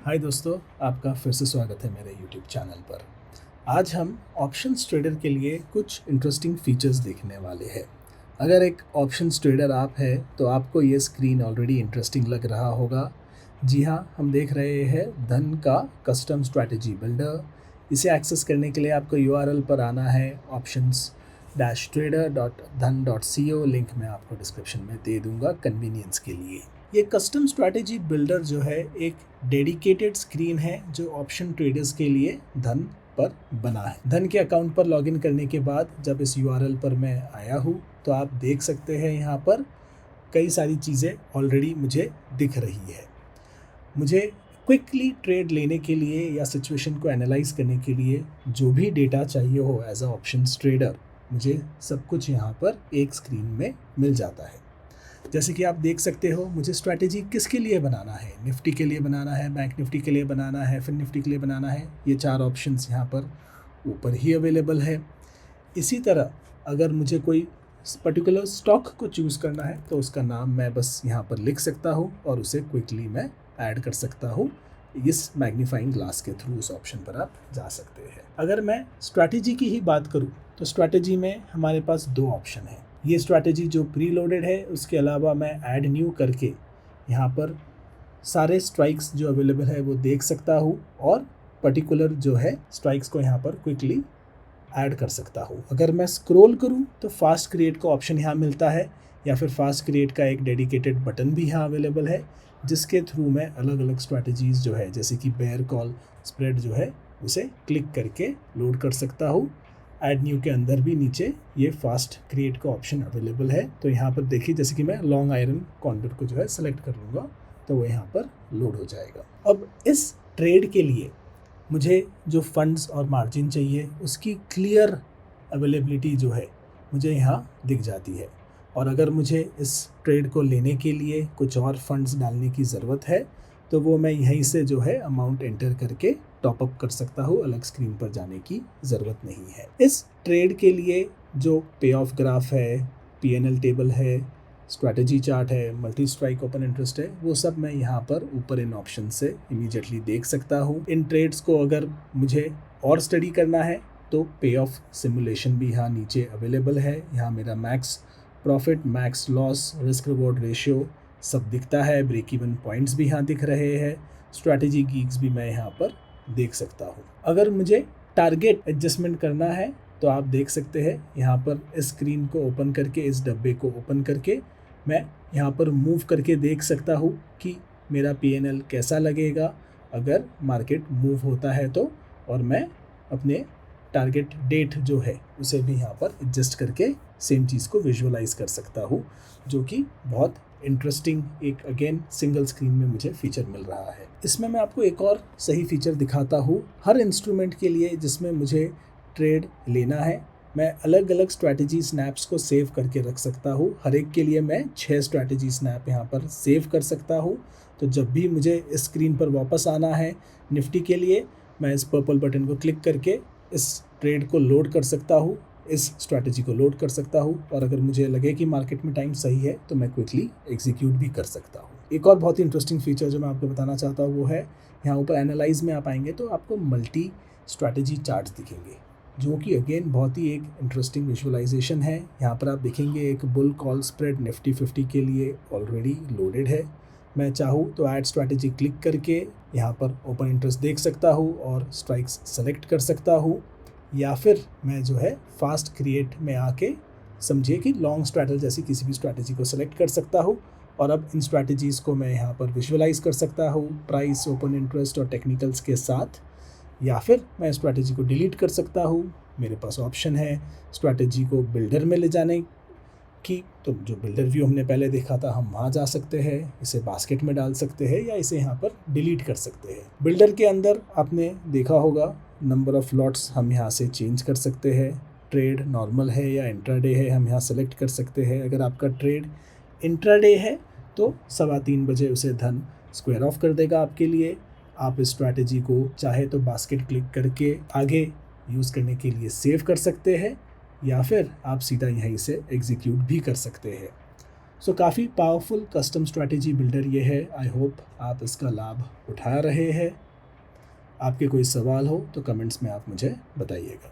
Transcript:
हाय दोस्तों, आपका फिर से स्वागत है मेरे यूट्यूब चैनल पर। आज हम ऑप्शंस ट्रेडर के लिए कुछ इंटरेस्टिंग फीचर्स देखने वाले हैं। अगर एक ऑप्शंस ट्रेडर आप है तो आपको ये स्क्रीन ऑलरेडी इंटरेस्टिंग लग रहा होगा। जी हाँ, हम देख रहे हैं धन का कस्टम स्ट्रैटेजी बिल्डर। इसे एक्सेस करने के लिए आपको यूआरएल पर आना है options-trader.dhan.co। लिंक मैं आपको डिस्क्रिप्शन में दे दूंगा कन्वीनियंस के लिए। ये कस्टम स्ट्रैटेजी बिल्डर जो है एक डेडिकेटेड स्क्रीन है जो ऑप्शन ट्रेडर्स के लिए धन पर बना है। धन के अकाउंट पर लॉगिन करने के बाद जब इस यूआरएल पर मैं आया हूँ तो आप देख सकते हैं यहाँ पर कई सारी चीज़ें ऑलरेडी मुझे दिख रही है। मुझे क्विकली ट्रेड लेने के लिए या सिचुएशन को एनालाइज करने के लिए जो भी डेटा चाहिए हो एज अ ऑप्शंस ट्रेडर, मुझे सब कुछ यहाँ पर एक स्क्रीन में मिल जाता है। जैसे कि आप देख सकते हो, मुझे स्ट्रैटेजी किसके लिए बनाना है, निफ्टी के लिए बनाना है, बैंक निफ्टी के लिए बनाना है, फिर निफ्टी के लिए बनाना है। ये 4 ऑप्शंस यहाँ पर ऊपर ही अवेलेबल है। इसी तरह अगर मुझे कोई पर्टिकुलर स्टॉक को चूज़ करना है तो उसका नाम मैं बस यहाँ पर लिख सकता हूँ और उसे क्विकली मैं ऐड कर सकता हूँ। इस मैग्नीफाइंग ग्लास के थ्रू उस ऑप्शन पर आप जा सकते हैं। अगर मैं स्ट्रैटेजी की ही बात करूँ तो स्ट्रैटेजी में हमारे पास 2 ऑप्शन हैं। ये स्ट्रैटेजी जो प्री लोडेड है, उसके अलावा मैं ऐड न्यू करके यहाँ पर सारे स्ट्राइक्स जो अवेलेबल है वो देख सकता हूँ और पर्टिकुलर जो है स्ट्राइक्स को यहाँ पर क्विकली ऐड कर सकता हूँ। अगर मैं स्क्रॉल करूँ तो फास्ट क्रिएट का ऑप्शन यहाँ मिलता है या फिर फास्ट क्रिएट का एक डेडिकेटेड बटन भी यहाँ अवेलेबल है, जिसके थ्रू मैं अलग अलग स्ट्रैटेजीज़ जो है जैसे कि बेयर कॉल स्प्रेड जो है उसे क्लिक करके लोड कर सकता हूँ। ऐड न्यू के अंदर भी नीचे ये फास्ट क्रिएट का ऑप्शन अवेलेबल है। तो यहाँ पर देखिए, जैसे कि मैं लॉन्ग आयरन कॉन्डोर को जो है सेलेक्ट कर लूँगा तो वो यहाँ पर लोड हो जाएगा। अब इस ट्रेड के लिए मुझे जो फंड्स और मार्जिन चाहिए उसकी क्लियर अवेलेबिलिटी जो है मुझे यहाँ दिख जाती है। और अगर मुझे इस ट्रेड को लेने के लिए कुछ और फंड्स डालने की ज़रूरत है तो वो मैं यहीं से जो है अमाउंट एंटर करके टॉप अप कर सकता हूँ। अलग स्क्रीन पर जाने की ज़रूरत नहीं है। इस ट्रेड के लिए जो पे ऑफ ग्राफ है, पीएनएल टेबल है, स्ट्रैटेजी चार्ट है, मल्टी स्ट्राइक ओपन इंटरेस्ट है, वो सब मैं यहाँ पर ऊपर इन ऑप्शन से इमीडिएटली देख सकता हूँ। इन ट्रेड्स को अगर मुझे और स्टडी करना है तो पे ऑफ सिमुलेशन भी यहाँ नीचे अवेलेबल है। यहाँ मेरा max profit, max loss, risk reward ratio सब दिखता है। ब्रेक इवन पॉइंट्स भी यहाँ दिख रहे हैं। स्ट्रैटेजी गीक्स भी मैं यहाँ पर देख सकता हूँ। अगर मुझे टारगेट एडजस्टमेंट करना है तो आप देख सकते हैं यहाँ पर इस स्क्रीन को ओपन करके, इस डब्बे को ओपन करके मैं यहाँ पर मूव करके देख सकता हूँ कि मेरा पीएनएल कैसा लगेगा अगर मार्केट मूव होता है तो, और मैं अपने टारगेट डेट जो है उसे भी यहाँ पर एडजस्ट करके सेम चीज़ को विजुअलाइज कर सकता हूँ, जो कि बहुत इंटरेस्टिंग एक अगेन सिंगल स्क्रीन में मुझे फीचर मिल रहा है। इसमें मैं आपको एक और सही फीचर दिखाता हूँ। हर इंस्ट्रूमेंट के लिए जिसमें मुझे ट्रेड लेना है, मैं अलग अलग स्ट्रैटेजी स्नैप्स को सेव करके रख सकता हूँ। हर एक के लिए मैं 6 स्ट्रैटेजी स्नैप यहाँ पर सेव कर सकता हूँ। तो जब भी मुझे इस स्क्रीन पर वापस आना है निफ्टी के लिए, मैं इस पर्पल बटन को क्लिक करके इस ट्रेड को लोड कर सकता हूँ, इस स्ट्रैटेजी को लोड कर सकता हूँ, और अगर मुझे लगे कि मार्केट में टाइम सही है तो मैं क्विकली एग्जीक्यूट भी कर सकता हूँ। एक और बहुत ही इंटरेस्टिंग फीचर जो मैं आपको बताना चाहता हूँ वो है, यहाँ ऊपर एनालाइज में आप आएंगे तो आपको मल्टी स्ट्रैटेजी चार्ट्स दिखेंगे, जो कि अगेन बहुत ही एक इंटरेस्टिंग विजुअलाइजेशन है। यहाँ पर आप देखेंगे एक बुल कॉल स्प्रेड निफ्टी 50 के लिए ऑलरेडी लोडेड है। मैं चाहूँ तो ऐड स्ट्रैटेजी क्लिक करके यहाँ पर ओपन इंटरेस्ट देख सकता हूँ और स्ट्राइक्स सेलेक्ट कर सकता हूँ, या फिर मैं जो है फास्ट क्रिएट में आके समझिए कि लॉन्ग स्ट्रैटेजी जैसी किसी भी स्ट्रैटेजी को सेलेक्ट कर सकता हूँ। और अब इन स्ट्रैटेजीज़ को मैं यहाँ पर विजुअलाइज कर सकता हूँ प्राइस, ओपन इंटरेस्ट और टेक्निकल्स के साथ, या फिर मैं स्ट्रैटेजी को डिलीट कर सकता हूँ। मेरे पास ऑप्शन है स्ट्रैटेजी को बिल्डर में ले जाने की, तो जो बिल्डर व्यू हमने पहले देखा था हम वहाँ जा सकते हैं, इसे बास्केट में डाल सकते हैं या इसे यहाँ पर डिलीट कर सकते हैं। बिल्डर के अंदर आपने देखा होगा नंबर ऑफ़ लॉट्स हम यहाँ से चेंज कर सकते हैं। ट्रेड नॉर्मल है या इंट्राडे है हम यहाँ सेलेक्ट कर सकते हैं। अगर आपका ट्रेड इंट्राडे है तो 3:15 बजे उसे धन स्क्वायर ऑफ कर देगा आपके लिए। आप इस स्ट्रैटेजी को चाहे तो बास्केट क्लिक करके आगे यूज़ करने के लिए सेव कर सकते हैं, या फिर आप सीधा यहीं से एग्जीक्यूट भी कर सकते हैं। सो काफ़ी पावरफुल कस्टम स्ट्रैटेजी बिल्डर ये है। आई होप आप इसका लाभ उठा रहे हैं। आपके कोई सवाल हो तो कमेंट्स में आप मुझे बताइएगा।